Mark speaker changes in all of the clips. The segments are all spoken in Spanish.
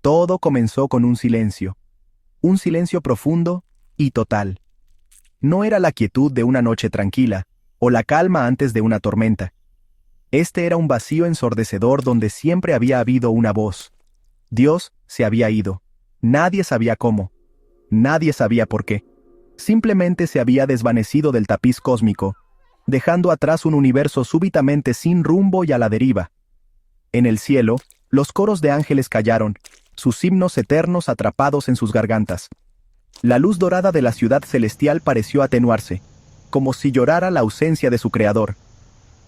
Speaker 1: Todo comenzó con un silencio profundo y total. No era la quietud de una noche tranquila, o la calma antes de una tormenta. Este era un vacío ensordecedor donde siempre había habido una voz. Dios se había ido. Nadie sabía cómo. Nadie sabía por qué. Simplemente se había desvanecido del tapiz cósmico, dejando atrás un universo súbitamente sin rumbo y a la deriva. En el cielo, los coros de ángeles callaron, sus himnos eternos atrapados en sus gargantas. La luz dorada de la ciudad celestial pareció atenuarse, como si llorara la ausencia de su creador.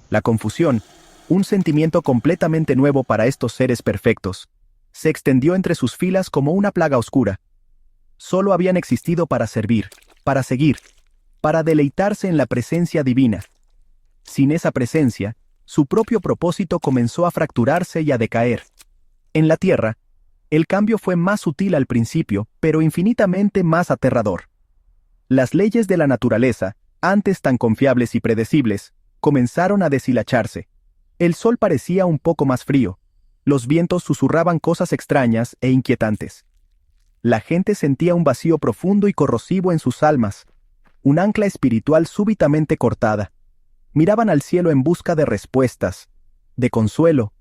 Speaker 1: La confusión, un sentimiento completamente nuevo para estos seres perfectos, se extendió entre sus filas como una plaga oscura. Solo habían existido para servir, para seguir, para deleitarse en la presencia divina. Sin esa presencia, su propio propósito comenzó a fracturarse y a decaer. En la tierra, el cambio fue más sutil al principio, pero infinitamente más aterrador. Las leyes de la naturaleza, antes tan confiables y predecibles, comenzaron a deshilacharse. El sol parecía un poco más frío. Los vientos susurraban cosas extrañas e inquietantes. La gente sentía un vacío profundo y corrosivo en sus almas, un ancla espiritual súbitamente cortada. Miraban al cielo en busca de respuestas, de consuelo,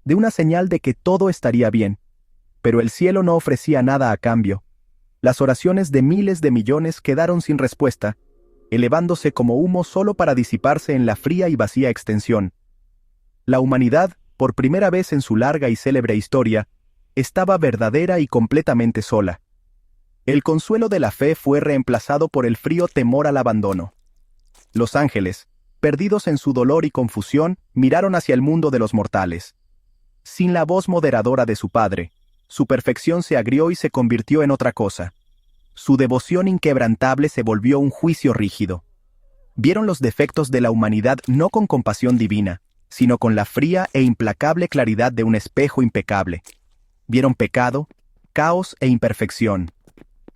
Speaker 1: de una señal de que todo estaría bien. Pero el cielo no ofrecía nada a cambio. Las oraciones de miles de millones quedaron sin respuesta, elevándose como humo solo para disiparse en la fría y vacía extensión. La humanidad, por primera vez en su larga y célebre historia, estaba verdadera y completamente sola. El consuelo de la fe fue reemplazado por el frío temor al abandono. Los ángeles, perdidos en su dolor y confusión, miraron hacia el mundo de los mortales. Sin la voz moderadora de su padre, su perfección se agrió y se convirtió en otra cosa. Su devoción inquebrantable se volvió un juicio rígido. Vieron los defectos de la humanidad no con compasión divina, sino con la fría e implacable claridad de un espejo impecable. Vieron pecado, caos e imperfección.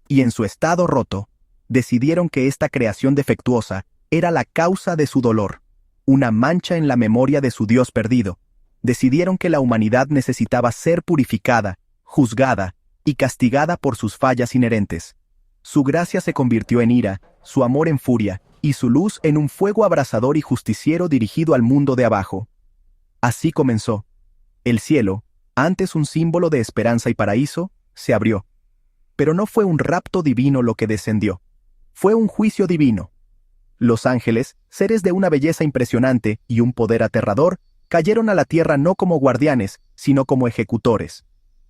Speaker 1: Y en su estado roto, decidieron que esta creación defectuosa era la causa de su dolor, una mancha en la memoria de su Dios perdido. Decidieron que la humanidad necesitaba ser purificada, juzgada y castigada por sus fallas inherentes. Su gracia se convirtió en ira, su amor en furia, y su luz en un fuego abrasador y justiciero dirigido al mundo de abajo. Así comenzó. El cielo, antes un símbolo de esperanza y paraíso, se abrió. Pero no fue un rapto divino lo que descendió. Fue un juicio divino. Los ángeles, seres de una belleza impresionante y un poder aterrador, cayeron a la tierra no como guardianes, sino como ejecutores.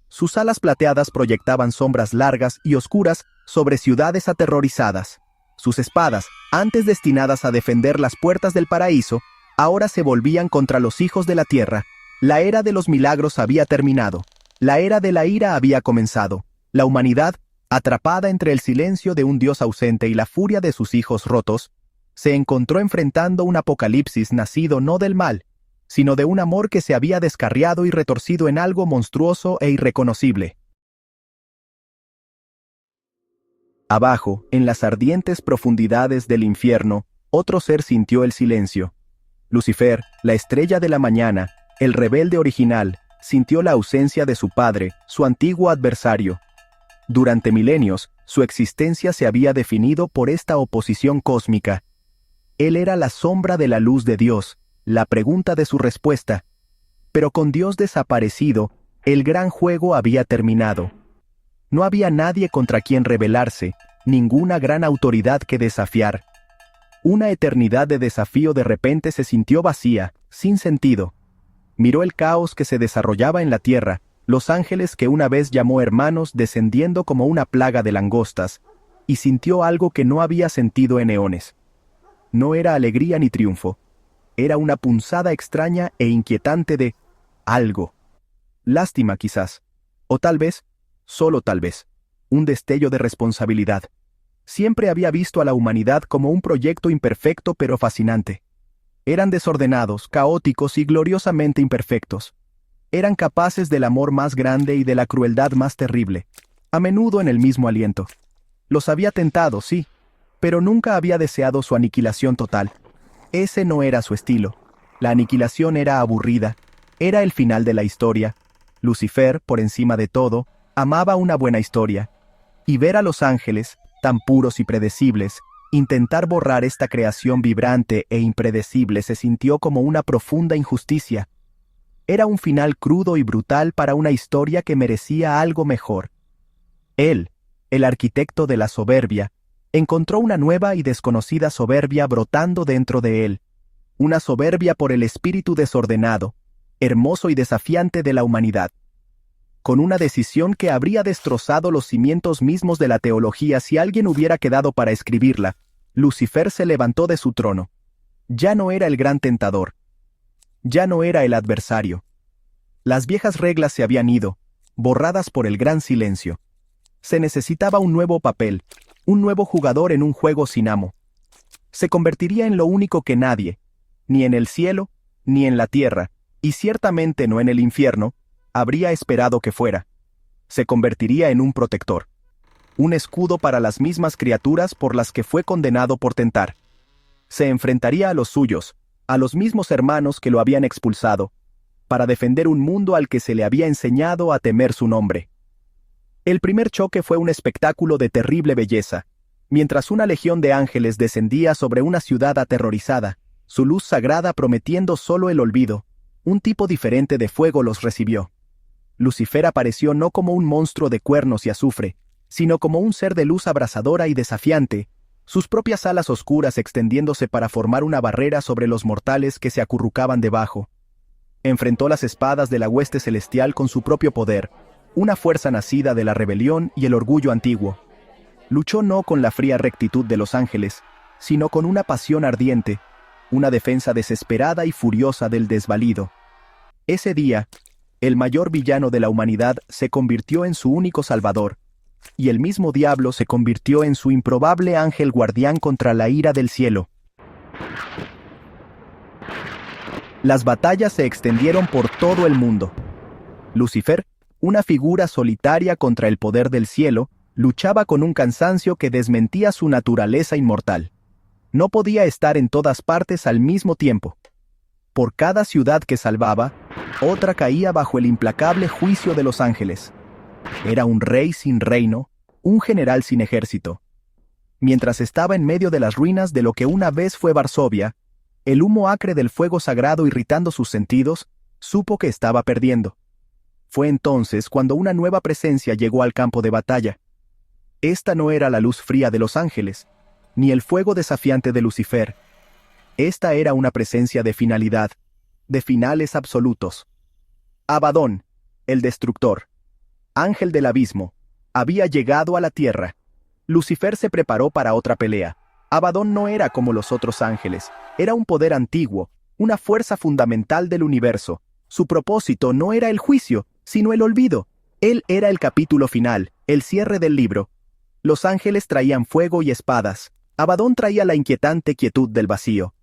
Speaker 1: Sus alas plateadas proyectaban sombras largas y oscuras sobre ciudades aterrorizadas. Sus espadas, antes destinadas a defender las puertas del paraíso, ahora se volvían contra los hijos de la tierra. La era de los milagros había terminado. La era de la ira había comenzado. La humanidad, atrapada entre el silencio de un Dios ausente y la furia de sus hijos rotos, se encontró enfrentando un apocalipsis nacido no del mal, sino de un amor que se había descarriado y retorcido en algo monstruoso e irreconocible. Abajo, en las ardientes profundidades del infierno, otro ser sintió el silencio. Lucifer, la estrella de la mañana, el rebelde original, sintió la ausencia de su padre, su antiguo adversario. Durante milenios, su existencia se había definido por esta oposición cósmica. Él era la sombra de la luz de Dios, la pregunta de su respuesta. Pero con Dios desaparecido, el gran juego había terminado. No había nadie contra quien rebelarse, ninguna gran autoridad que desafiar. Una eternidad de desafío de repente se sintió vacía, sin sentido. Miró el caos que se desarrollaba en la tierra, los ángeles que una vez llamó hermanos descendiendo como una plaga de langostas, y sintió algo que no había sentido en eones. No era alegría ni triunfo. Era una punzada extraña e inquietante de algo. Lástima quizás, o tal vez, solo tal vez, un destello de responsabilidad. Siempre había visto a la humanidad como un proyecto imperfecto pero fascinante. Eran desordenados, caóticos y gloriosamente imperfectos. Eran capaces del amor más grande y de la crueldad más terrible, a menudo en el mismo aliento. Los había tentado, sí, pero nunca había deseado su aniquilación total. Ese no era su estilo. La aniquilación era aburrida, era el final de la historia. Lucifer, por encima de todo, Amaba una buena historia, y ver a los ángeles, tan puros y predecibles, intentar borrar esta creación vibrante e impredecible se sintió como una profunda injusticia. Era un final crudo y brutal para una historia que merecía algo mejor. Él, el arquitecto de la soberbia, encontró una nueva y desconocida soberbia brotando dentro de él, una soberbia por el espíritu desordenado, hermoso y desafiante de la humanidad. Con una decisión que habría destrozado los cimientos mismos de la teología si alguien hubiera quedado para escribirla, Lucifer se levantó de su trono. Ya no era el gran tentador. Ya no era el adversario. Las viejas reglas se habían ido, borradas por el gran silencio. Se necesitaba un nuevo papel, un nuevo jugador en un juego sin amo. Se convertiría en lo único que nadie, ni en el cielo, ni en la tierra, y ciertamente no en el infierno, habría esperado que fuera. Se convertiría en un protector. Un escudo para las mismas criaturas por las que fue condenado por tentar. Se enfrentaría a los suyos, a los mismos hermanos que lo habían expulsado, para defender un mundo al que se le había enseñado a temer su nombre. El primer choque fue un espectáculo de terrible belleza. Mientras una legión de ángeles descendía sobre una ciudad aterrorizada, su luz sagrada prometiendo solo el olvido, un tipo diferente de fuego los recibió. Lucifer apareció no como un monstruo de cuernos y azufre, sino como un ser de luz abrasadora y desafiante, sus propias alas oscuras extendiéndose para formar una barrera sobre los mortales que se acurrucaban debajo. Enfrentó las espadas de la hueste celestial con su propio poder, una fuerza nacida de la rebelión y el orgullo antiguo. Luchó no con la fría rectitud de los ángeles, sino con una pasión ardiente, una defensa desesperada y furiosa del desvalido. Ese día, el mayor villano de la humanidad se convirtió en su único salvador, y el mismo diablo se convirtió en su improbable ángel guardián contra la ira del cielo. Las batallas se extendieron por todo el mundo. Lucifer, una figura solitaria contra el poder del cielo, luchaba con un cansancio que desmentía su naturaleza inmortal. No podía estar en todas partes al mismo tiempo. Por cada ciudad que salvaba, otra caía bajo el implacable juicio de los ángeles. Era un rey sin reino, un general sin ejército. Mientras estaba en medio de las ruinas de lo que una vez fue Varsovia, el humo acre del fuego sagrado irritando sus sentidos, supo que estaba perdiendo. Fue entonces cuando una nueva presencia llegó al campo de batalla. Esta no era la luz fría de los ángeles, ni el fuego desafiante de Lucifer. Esta era una presencia de finalidad, de finales absolutos. Abadón, el destructor, ángel del abismo, había llegado a la tierra. Lucifer se preparó para otra pelea. Abadón no era como los otros ángeles, era un poder antiguo, una fuerza fundamental del universo. Su propósito no era el juicio, sino el olvido. Él era el capítulo final, el cierre del libro. Los ángeles traían fuego y espadas. Abadón traía la inquietante quietud del vacío.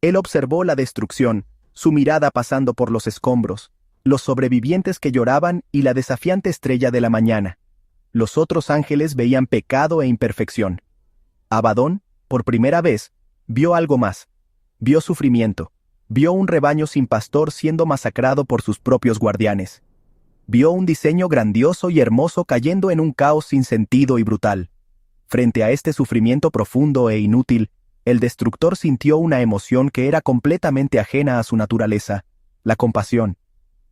Speaker 1: Él observó la destrucción, su mirada pasando por los escombros, los sobrevivientes que lloraban y la desafiante estrella de la mañana. Los otros ángeles veían pecado e imperfección. Abadón, por primera vez, vio algo más. Vio sufrimiento. Vio un rebaño sin pastor siendo masacrado por sus propios guardianes. Vio un diseño grandioso y hermoso cayendo en un caos sin sentido y brutal. Frente a este sufrimiento profundo e inútil, el destructor sintió una emoción que era completamente ajena a su naturaleza, la compasión.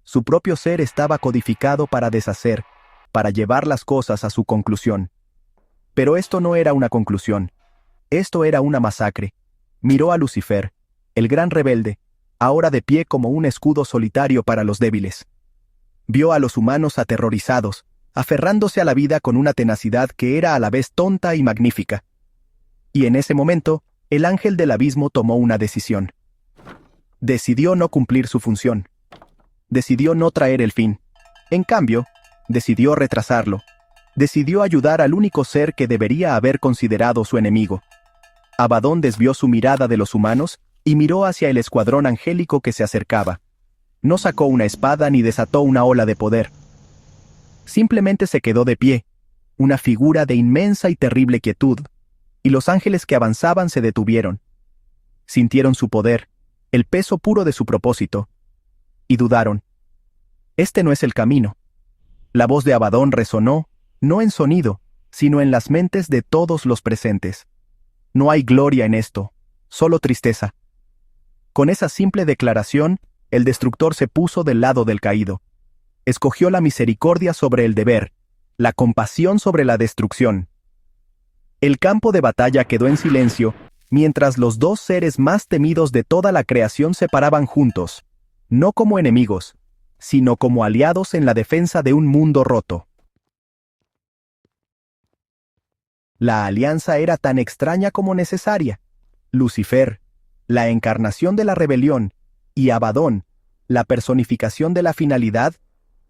Speaker 1: Su propio ser estaba codificado para deshacer, para llevar las cosas a su conclusión. Pero esto no era una conclusión. Esto era una masacre. Miró a Lucifer, el gran rebelde, ahora de pie como un escudo solitario para los débiles. Vio a los humanos aterrorizados, aferrándose a la vida con una tenacidad que era a la vez tonta y magnífica. Y en ese momento, el ángel del abismo tomó una decisión. Decidió no cumplir su función. Decidió no traer el fin. En cambio, decidió retrasarlo. Decidió ayudar al único ser que debería haber considerado su enemigo. Abadón desvió su mirada de los humanos y miró hacia el escuadrón angélico que se acercaba. No sacó una espada ni desató una ola de poder. Simplemente se quedó de pie, una figura de inmensa y terrible quietud, y los ángeles que avanzaban se detuvieron. Sintieron su poder, el peso puro de su propósito, y dudaron. Este no es el camino. La voz de Abadón resonó, no en sonido, sino en las mentes de todos los presentes. No hay gloria en esto, solo tristeza. Con esa simple declaración, el destructor se puso del lado del caído. Escogió la misericordia sobre el deber, la compasión sobre la destrucción. El campo de batalla quedó en silencio, mientras los dos seres más temidos de toda la creación se paraban juntos, no como enemigos, sino como aliados en la defensa de un mundo roto. La alianza era tan extraña como necesaria. Lucifer, la encarnación de la rebelión, y Abadón, la personificación de la finalidad,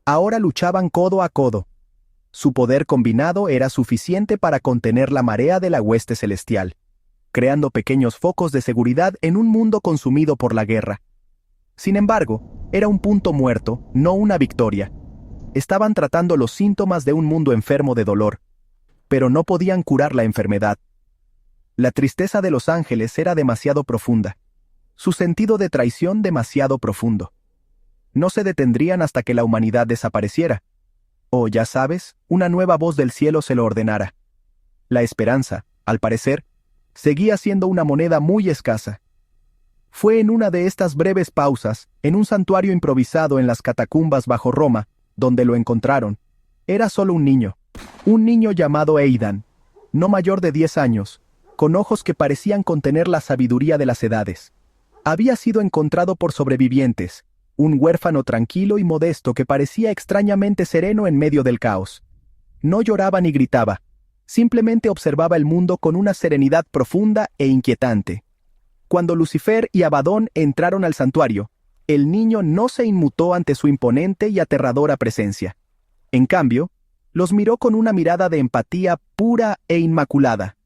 Speaker 1: ahora luchaban codo a codo. Su poder combinado era suficiente para contener la marea de la hueste celestial, creando pequeños focos de seguridad en un mundo consumido por la guerra. Sin embargo, era un punto muerto, no una victoria. Estaban tratando los síntomas de un mundo enfermo de dolor, pero no podían curar la enfermedad. La tristeza de los ángeles era demasiado profunda, su sentido de traición demasiado profundo. No se detendrían hasta que la humanidad desapareciera, o, ya sabes, una nueva voz del cielo se lo ordenara. La esperanza, al parecer, seguía siendo una moneda muy escasa. Fue en una de estas breves pausas, en un santuario improvisado en las catacumbas bajo Roma, donde lo encontraron. Era solo un niño llamado Aidan, no mayor de 10 años, con ojos que parecían contener la sabiduría de las edades. Había sido encontrado por sobrevivientes, un huérfano tranquilo y modesto que parecía extrañamente sereno en medio del caos. No lloraba ni gritaba, simplemente observaba el mundo con una serenidad profunda e inquietante. Cuando Lucifer y Abadón entraron al santuario, el niño no se inmutó ante su imponente y aterradora presencia. En cambio, los miró con una mirada de empatía pura e inmaculada.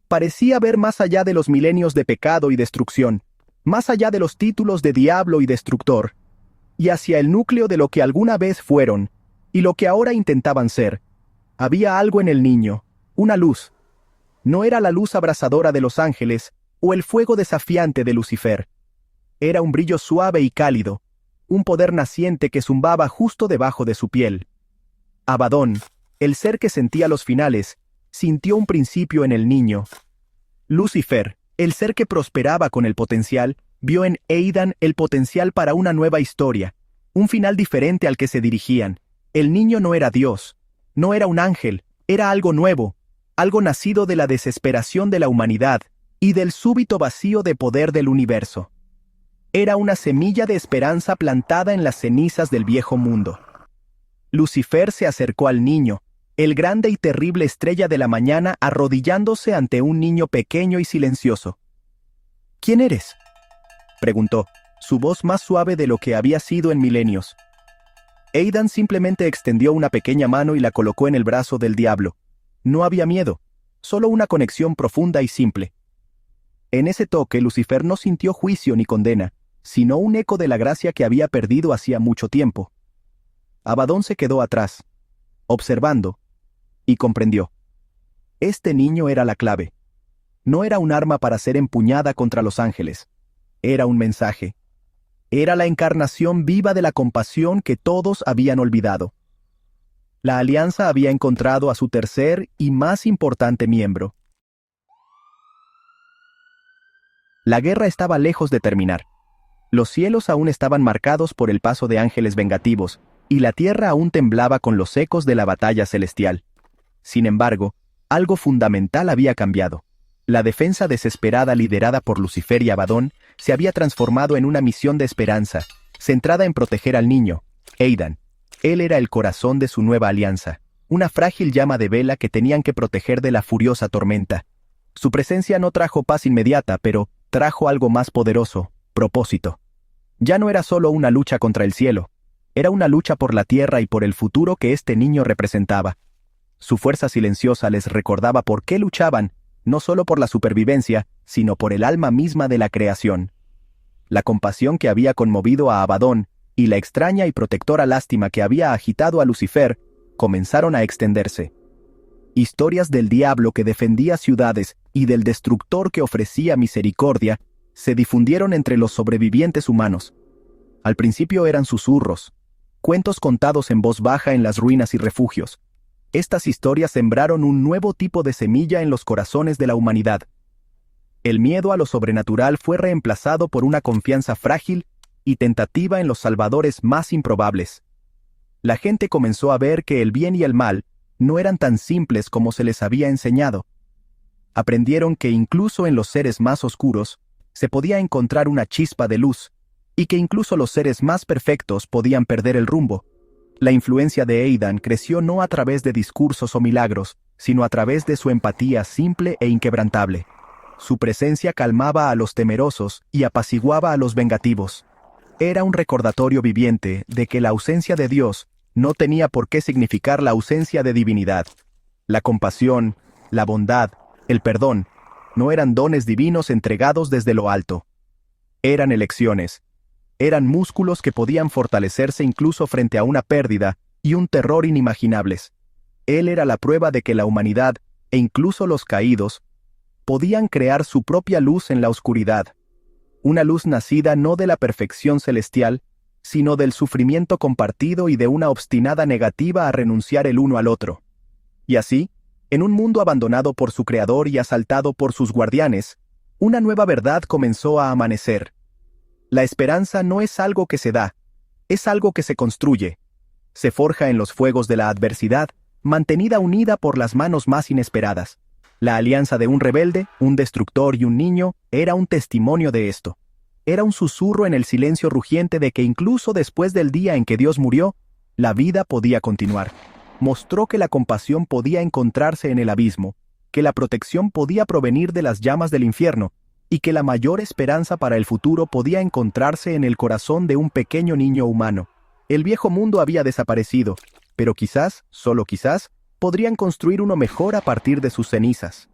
Speaker 1: Parecía ver más allá de los milenios de pecado y destrucción, más allá de los títulos de diablo y destructor, y hacia el núcleo de lo que alguna vez fueron, y lo que ahora intentaban ser. Había algo en el niño, una luz. No era la luz abrasadora de los ángeles, o el fuego desafiante de Lucifer. Era un brillo suave y cálido, un poder naciente que zumbaba justo debajo de su piel. Abadón, el ser que sentía los finales, sintió un principio en el niño. Lucifer, el ser que prosperaba con el potencial, vio en Aidan el potencial para una nueva historia, un final diferente al que se dirigían. El niño no era Dios, no era un ángel, era algo nuevo, algo nacido de la desesperación de la humanidad y del súbito vacío de poder del universo. Era una semilla de esperanza plantada en las cenizas del viejo mundo. Lucifer se acercó al niño, el grande y terrible estrella de la mañana arrodillándose ante un niño pequeño y silencioso. ¿Quién eres?, preguntó, su voz más suave de lo que había sido en milenios. Aidan simplemente extendió una pequeña mano y la colocó en el brazo del diablo. No había miedo, solo una conexión profunda y simple. En ese toque Lucifer no sintió juicio ni condena, sino un eco de la gracia que había perdido hacía mucho tiempo. Abadón se quedó atrás, observando, y comprendió. Este niño era la clave. No era un arma para ser empuñada contra los ángeles. Era un mensaje. Era la encarnación viva de la compasión que todos habían olvidado. La alianza había encontrado a su tercer y más importante miembro. La guerra estaba lejos de terminar. Los cielos aún estaban marcados por el paso de ángeles vengativos, y la tierra aún temblaba con los ecos de la batalla celestial. Sin embargo, algo fundamental había cambiado. La defensa desesperada liderada por Lucifer y Abadón se había transformado en una misión de esperanza, centrada en proteger al niño, Aidan. Él era el corazón de su nueva alianza, una frágil llama de vela que tenían que proteger de la furiosa tormenta. Su presencia no trajo paz inmediata, pero trajo algo más poderoso, propósito. Ya no era solo una lucha contra el cielo, era una lucha por la tierra y por el futuro que este niño representaba. Su fuerza silenciosa les recordaba por qué luchaban, no solo por la supervivencia, sino por el alma misma de la creación. La compasión que había conmovido a Abadón y la extraña y protectora lástima que había agitado a Lucifer comenzaron a extenderse. Historias del diablo que defendía ciudades y del destructor que ofrecía misericordia se difundieron entre los sobrevivientes humanos. Al principio eran susurros, cuentos contados en voz baja en las ruinas y refugios. Estas historias sembraron un nuevo tipo de semilla en los corazones de la humanidad. El miedo a lo sobrenatural fue reemplazado por una confianza frágil y tentativa en los salvadores más improbables. La gente comenzó a ver que el bien y el mal no eran tan simples como se les había enseñado. Aprendieron que incluso en los seres más oscuros se podía encontrar una chispa de luz, y que incluso los seres más perfectos podían perder el rumbo. La influencia de Aidan creció no a través de discursos o milagros, sino a través de su empatía simple e inquebrantable. Su presencia calmaba a los temerosos y apaciguaba a los vengativos. Era un recordatorio viviente de que la ausencia de Dios no tenía por qué significar la ausencia de divinidad. La compasión, la bondad, el perdón, no eran dones divinos entregados desde lo alto. Eran elecciones. Eran músculos que podían fortalecerse incluso frente a una pérdida y un terror inimaginables. Él era la prueba de que la humanidad, e incluso los caídos, podían crear su propia luz en la oscuridad. Una luz nacida no de la perfección celestial, sino del sufrimiento compartido y de una obstinada negativa a renunciar el uno al otro. Y así, en un mundo abandonado por su creador y asaltado por sus guardianes, una nueva verdad comenzó a amanecer. La esperanza no es algo que se da, es algo que se construye. Se forja en los fuegos de la adversidad, mantenida unida por las manos más inesperadas. La alianza de un rebelde, un destructor y un niño era un testimonio de esto. Era un susurro en el silencio rugiente de que incluso después del día en que Dios murió, la vida podía continuar. Mostró que la compasión podía encontrarse en el abismo, que la protección podía provenir de las llamas del infierno, y que la mayor esperanza para el futuro podía encontrarse en el corazón de un pequeño niño humano. El viejo mundo había desaparecido, pero quizás, solo quizás, podrían construir uno mejor a partir de sus cenizas.